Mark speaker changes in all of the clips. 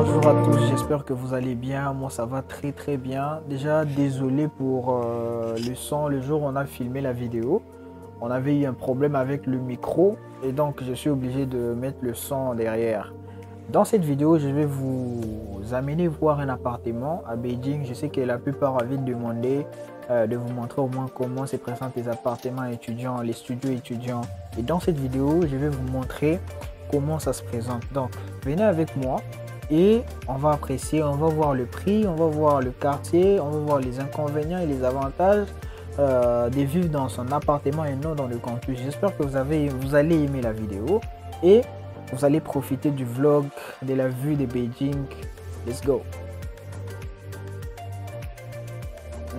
Speaker 1: Bonjour à tous, j'espère que vous allez bien. Moi ça va très bien. Déjà désolé pour le son. Le jour où on a filmé la vidéo, on avait eu un problème avec le micro et donc je suis obligé de mettre le son derrière. Dans cette vidéo, je vais vous amener voir un appartement à Beijing. Je sais que la plupart avaient demandé de vous montrer au moins comment se présentent les appartements étudiants, les studios étudiants. Et dans cette vidéo, je vais vous montrer comment ça se présente. Donc venez avec moi et on va apprécier, on va voir le prix, on va voir le quartier, on va voir les inconvénients et les avantages de vivre dans son appartement et non dans le campus. J'espère que vous allez aimer la vidéo et vous allez profiter du vlog, de la vue de Beijing. Let's go!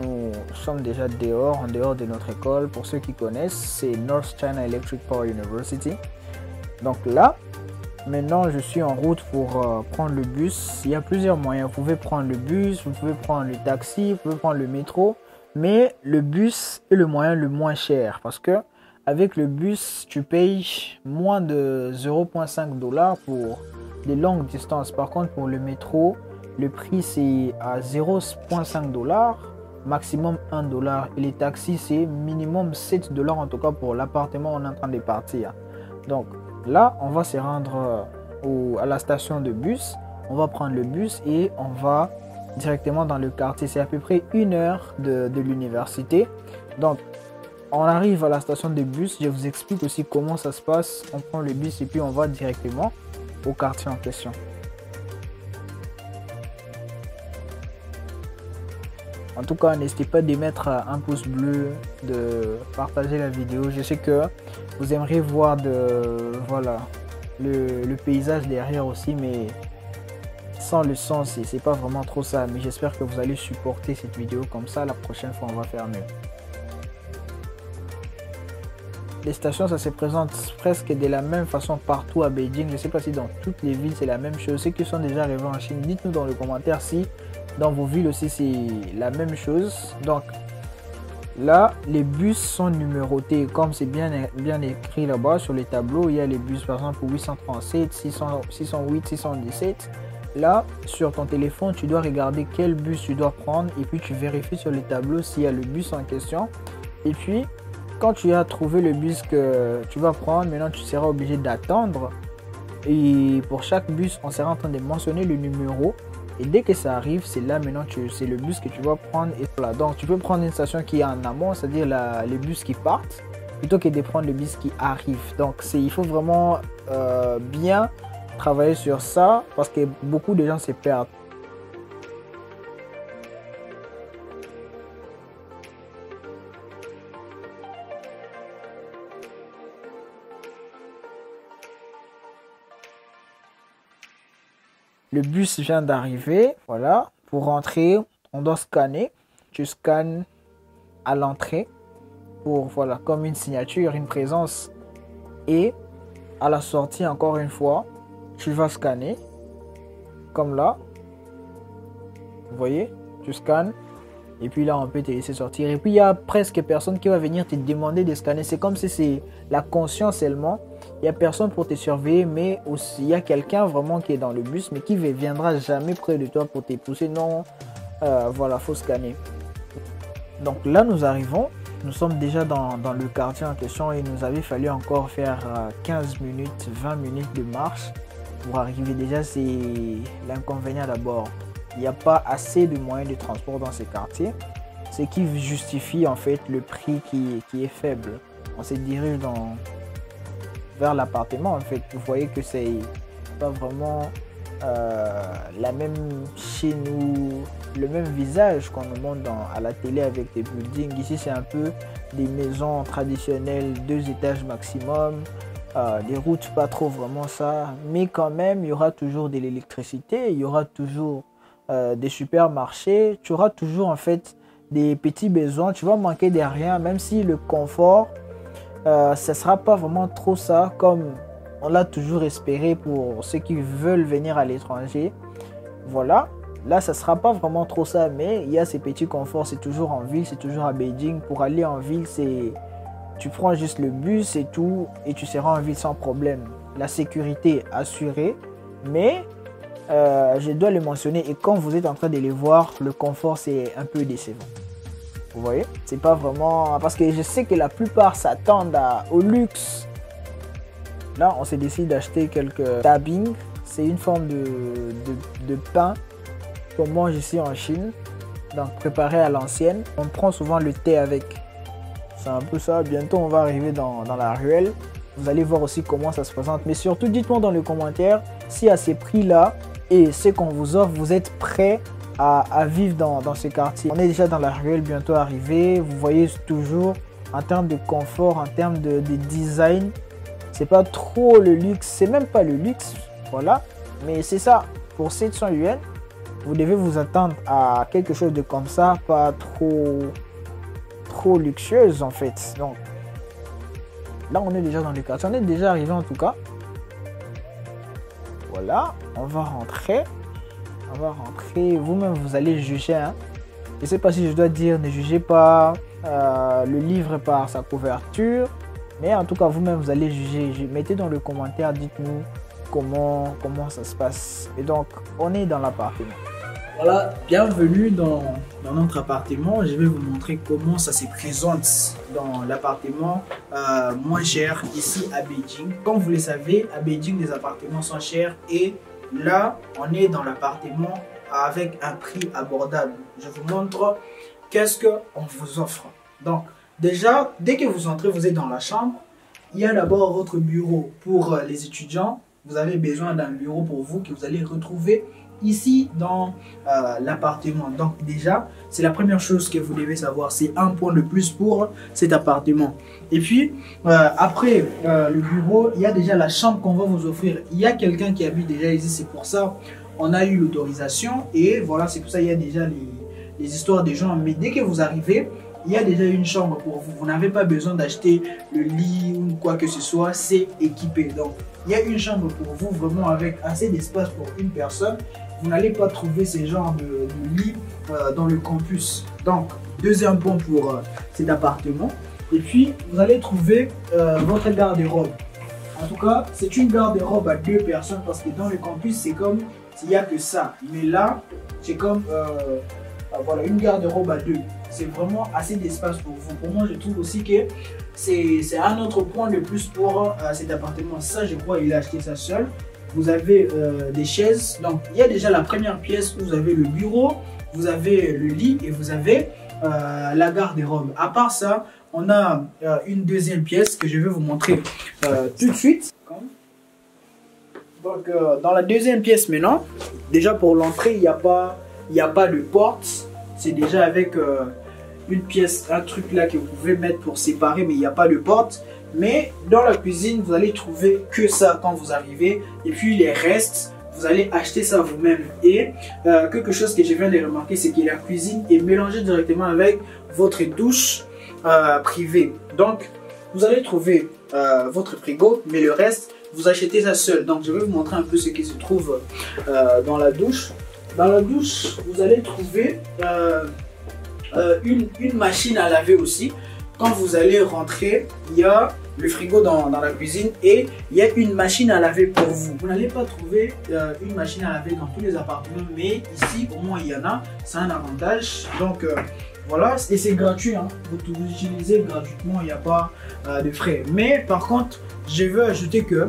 Speaker 1: Nous sommes déjà dehors, en dehors de notre école. Pour ceux qui connaissent, c'est North China Electric Power University. Donc là, maintenant je suis en route pour prendre le bus. Il y a plusieurs moyens. Vous pouvez prendre le bus, vous pouvez prendre le taxi, vous pouvez prendre le métro. Mais le bus est le moyen le moins cher parce que avec le bus, tu payes moins de 0,5 $ pour les longues distances. Par contre, pour le métro, le prix c'est à 0,5 $, maximum 1 $. Et les taxis, c'est minimum 7 $ en tout cas pour l'appartement où on est en train de partir. Donc là, on va se rendre à la station de bus. On va prendre le bus et on va directement dans le quartier. C'est à peu près 1 heure de l'université. Donc on arrive à la station de bus, je vous explique aussi comment ça se passe. On prend le bus et puis on va directement au quartier en question. En tout cas, n'hésitez pas de mettre un pouce bleu, de partager la vidéo. Je sais que vous aimeriez voir le paysage derrière aussi, mais sans le son, c'est pas vraiment trop ça. Mais j'espère que vous allez supporter cette vidéo comme ça. La prochaine fois, on va faire mieux. Les stations, ça se présente presque de la même façon partout à Beijing. Je ne sais pas si dans toutes les villes c'est la même chose. Ceux qui sont déjà arrivés en Chine, dites-nous dans les commentaires si dans vos villes aussi c'est la même chose. Donc là, les bus sont numérotés comme c'est bien écrit là-bas sur les tableaux. Il y a les bus par exemple 837, 608, 617. Là, sur ton téléphone, tu dois regarder quel bus tu dois prendre et puis tu vérifies sur les tableaux s'il y a le bus en question. Et puis quand tu as trouvé le bus que tu vas prendre, maintenant tu seras obligé d'attendre. Et pour chaque bus, on sera en train de mentionner le numéro. Et dès que ça arrive, c'est là maintenant, c'est le bus que tu vas prendre. Et voilà. Donc tu peux prendre une station qui est en amont, c'est-à-dire les bus qui partent, plutôt que de prendre le bus qui arrive. Donc il faut vraiment bien travailler sur ça parce que beaucoup de gens se perdent. Le bus vient d'arriver, voilà. Pour rentrer, on doit scanner. Tu scannes à l'entrée pour, voilà, comme une signature, une présence. Et à la sortie, encore une fois, tu vas scanner, comme là. Vous voyez, tu scannes. Et puis là, on peut te laisser sortir. Et puis, il y a presque personne qui va venir te demander de scanner. C'est comme si c'est la conscience seulement. Il n'y a personne pour te surveiller, mais aussi il y a quelqu'un vraiment qui est dans le bus, mais qui ne viendra jamais près de toi pour te pousser. Non, voilà, faut scanner. Donc là, nous arrivons. Nous sommes déjà dans le quartier en question et il nous avait fallu encore faire 15 minutes, 20 minutes de marche pour arriver. Déjà, c'est l'inconvénient d'abord. Il n'y a pas assez de moyens de transport dans ces quartiers, ce qui justifie en fait le prix qui est faible. On se dirige vers l'appartement en fait. Vous voyez que c'est pas vraiment la même chez nous, le même visage qu'on nous montre à la télé avec des buildings. Ici c'est un peu des maisons traditionnelles, 2 étages maximum, des routes pas trop vraiment ça, mais quand même il y aura toujours de l'électricité, il y aura toujours des supermarchés, tu auras toujours en fait des petits besoins, tu vas manquer de rien, même si le confort ça sera pas vraiment trop ça comme on l'a toujours espéré pour ceux qui veulent venir à l'étranger. Voilà, là ça sera pas vraiment trop ça, mais il y a ces petits conforts. C'est toujours en ville, c'est toujours à Beijing. Pour aller en ville, tu prends juste le bus et tout et tu seras en ville sans problème. La sécurité est assurée, mais je dois le mentionner, et quand vous êtes en train de les voir, le confort c'est un peu décevant. Vous voyez, c'est pas vraiment, parce que je sais que la plupart s'attendent au luxe. Là, on s'est décidé d'acheter quelques tabing. C'est une forme de pain qu'on mange ici en Chine, donc préparé à l'ancienne. On prend souvent le thé avec. C'est un peu ça. Bientôt, on va arriver dans la ruelle. Vous allez voir aussi comment ça se présente. Mais surtout, dites-moi dans les commentaires si à ces prix-là et ce qu'on vous offre, vous êtes prêts à vivre dans ces quartiers. On est déjà dans la ruelle, bientôt arrivé. Vous voyez toujours, en termes de confort, en termes de design, c'est pas trop le luxe. C'est même pas le luxe, voilà. Mais c'est ça, pour 700 yuan, vous devez vous attendre à quelque chose de comme ça, pas trop luxueuse en fait. Donc là, on est déjà dans le quartier. On est déjà arrivé en tout cas. Voilà, on va rentrer. Vous-même, vous allez juger. Hein. Je ne sais pas si je dois dire, ne jugez pas le livre par sa couverture. Mais en tout cas, vous-même, vous allez juger. Mettez dans le commentaire, dites-nous comment ça se passe. Et donc, on est dans l'appartement. Voilà, bienvenue dans notre appartement. Je vais vous montrer comment ça se présente dans l'appartement moins cher ici à Beijing. Comme vous le savez, à Beijing, les appartements sont chers et là, on est dans l'appartement avec un prix abordable. Je vous montre qu'est-ce qu'on vous offre. Donc, déjà, dès que vous entrez, vous êtes dans la chambre. Il y a d'abord votre bureau pour les étudiants. Vous avez besoin d'un bureau pour vous que vous allez retrouver ici dans l'appartement. Donc déjà, c'est la première chose que vous devez savoir. C'est un point de plus pour cet appartement. Et puis, après le bureau, il y a déjà la chambre qu'on va vous offrir. Il y a quelqu'un qui habite déjà ici, c'est pour ça on a eu l'autorisation. Et voilà, c'est pour ça il y a déjà les histoires des gens. Mais dès que vous arrivez, il y a déjà une chambre pour vous. Vous n'avez pas besoin d'acheter le lit ou quoi que ce soit. C'est équipé. Donc, il y a une chambre pour vous, vraiment avec assez d'espace pour une personne. Vous n'allez pas trouver ce genre de lit dans le campus. Donc, deuxième point pour cet appartement. Et puis, vous allez trouver votre garde-robe. En tout cas, c'est une garde-robe à 2 personnes parce que dans le campus, c'est comme s'il n'y a que ça. Mais là, c'est comme voilà, une garde-robe à 2. C'est vraiment assez d'espace pour vous. Pour moi, je trouve aussi que c'est un autre point de plus pour cet appartement. Ça, je crois, il a acheté ça seul. Vous avez des chaises. Donc, il y a déjà la première pièce où vous avez le bureau, vous avez le lit et vous avez la garde-robe. À part ça, on a une deuxième pièce que je vais vous montrer tout de suite. Donc, dans la deuxième pièce maintenant, déjà pour l'entrée, il n'y a pas de porte. C'est déjà avec une pièce, un truc là que vous pouvez mettre pour séparer, mais il n'y a pas de porte. Mais dans la cuisine, vous allez trouver que ça quand vous arrivez. Et puis les restes, vous allez acheter ça vous-même. Et quelque chose que je viens de remarquer, c'est que la cuisine est mélangée directement avec votre douche privée. Donc, vous allez trouver votre frigo, mais le reste, vous achetez ça seul. Donc, je vais vous montrer un peu ce qui se trouve dans la douche. Dans la douche, vous allez trouver une machine à laver aussi. Quand vous allez rentrer, il y a le frigo dans la cuisine et il y a une machine à laver pour vous. Vous n'allez pas trouver une machine à laver dans tous les appartements, mais ici, au moins, il y en a. C'est un avantage. Donc, voilà, et c'est gratuit. Hein. Vous l'utilisez gratuitement, il n'y a pas de frais. Mais par contre, je veux ajouter que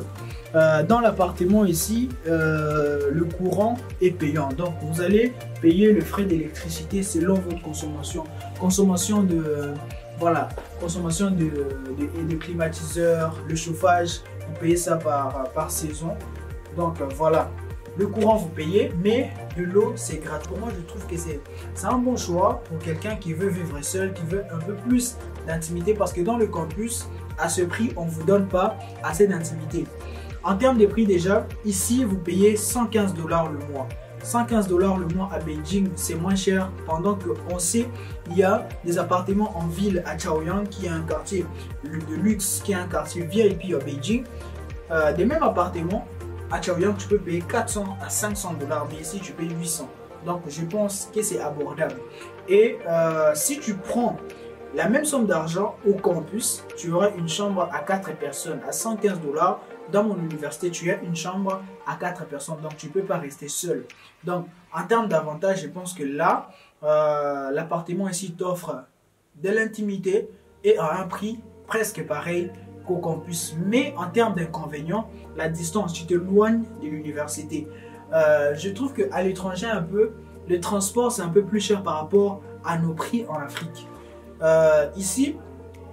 Speaker 1: dans l'appartement ici, le courant est payant. Donc, vous allez payer le frais d'électricité selon votre consommation. Consommation de... Voilà, consommation de climatiseur, le chauffage, vous payez ça par saison. Donc voilà, le courant vous payez, mais de l'eau c'est gratuit. Pour moi je trouve que c'est un bon choix pour quelqu'un qui veut vivre seul, qui veut un peu plus d'intimité parce que dans le campus, à ce prix, on ne vous donne pas assez d'intimité. En termes de prix déjà, ici vous payez 115 $ le mois. 115 $ le mois à Beijing, c'est moins cher pendant qu'on sait il y a des appartements en ville à Chaoyang qui est un quartier de luxe, qui est un quartier VIP à Beijing. Des mêmes appartements à Chaoyang, tu peux payer 400 à 500 $, mais ici tu payes 800. Donc je pense que c'est abordable. Et si tu prends la même somme d'argent au campus, tu auras une chambre à 4 personnes à 115 $. dans mon université, tu as une chambre à 4 personnes, donc tu ne peux pas rester seul. Donc, en termes d'avantages, je pense que là, l'appartement ici t'offre de l'intimité et à un prix presque pareil qu'au campus. Mais en termes d'inconvénients, la distance, tu t'éloignes de l'université. Je trouve qu'à l'étranger, un peu, le transport, c'est un peu plus cher par rapport à nos prix en Afrique. Ici,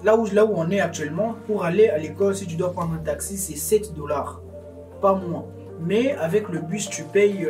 Speaker 1: là où on est actuellement, pour aller à l'école, si tu dois prendre un taxi, c'est 7 $, pas moins. Mais avec le bus, tu payes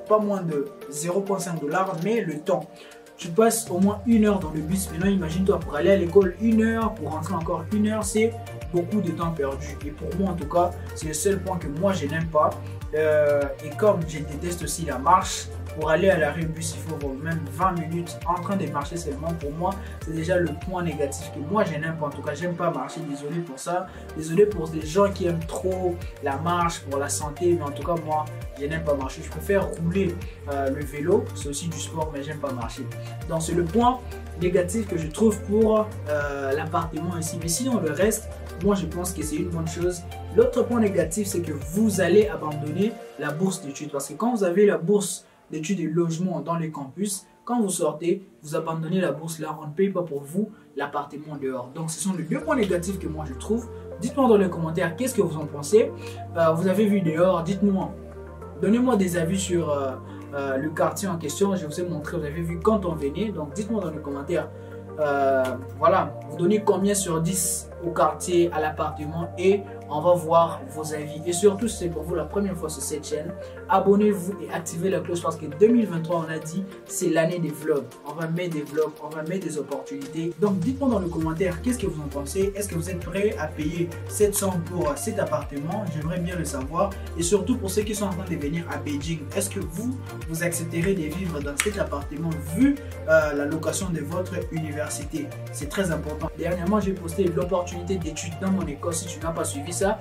Speaker 1: pas moins de 0,5 $, mais le temps. Tu passes au moins 1 heure dans le bus. Maintenant, imagine-toi, pour aller à l'école, 1 heure, pour rentrer encore 1 heure, c'est beaucoup de temps perdu. Et pour moi, en tout cas, c'est le seul point que moi, je n'aime pas. Et comme je déteste aussi la marche, pour aller à l'arrêt bus, il faut même 20 minutes en train de marcher seulement. Pour moi, c'est déjà le point négatif que moi, je n'aime pas. En tout cas, j'aime pas marcher. Désolé pour ça. Désolé pour les gens qui aiment trop la marche pour la santé. Mais en tout cas, moi, je n'aime pas marcher. Je préfère rouler le vélo. C'est aussi du sport, mais j'aime pas marcher. Donc, c'est le point négatif que je trouve pour l'appartement ici. Mais sinon, le reste, moi, je pense que c'est une bonne chose. L'autre point négatif, c'est que vous allez abandonner la bourse d'études. Parce que quand vous avez la bourse d'études et logement dans les campus, quand vous sortez, vous abandonnez la bourse là, on ne paye pas pour vous l'appartement dehors. Donc ce sont les deux points négatifs que moi je trouve. Dites-moi dans les commentaires qu'est-ce que vous en pensez. Vous avez vu dehors, dites-moi, donnez-moi des avis sur le quartier en question. Je vous ai montré, vous avez vu quand on venait. Donc dites-moi dans les commentaires, voilà, vous donnez combien sur 10 au quartier, à l'appartement, et on va voir vos avis. Et surtout, si c'est pour vous la première fois sur cette chaîne, abonnez-vous et activez la cloche parce que 2023, on a dit, c'est l'année des vlogs. On va mettre des vlogs, on va mettre des opportunités. Donc, dites-moi dans les commentaires, qu'est-ce que vous en pensez? Est-ce que vous êtes prêts à payer cette somme pour cet appartement? J'aimerais bien le savoir. Et surtout, pour ceux qui sont en train de venir à Beijing, est-ce que vous accepterez de vivre dans cet appartement vu la location de votre université? C'est très important. Dernièrement, j'ai posté l'opportunité d'études dans mon école. Si tu n'as pas suivi ça,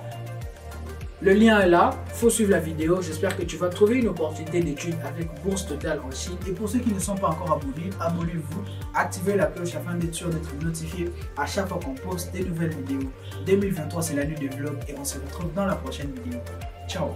Speaker 1: le lien est là, il faut suivre la vidéo. J'espère que tu vas trouver une opportunité d'études avec bourse totale en Chine. Et pour ceux qui ne sont pas encore abonnés, abonnez-vous, activez la cloche afin d'être sûr d'être notifié à chaque fois qu'on poste des nouvelles vidéos. 2023, c'est l'année de vlog et on se retrouve dans la prochaine vidéo. Ciao.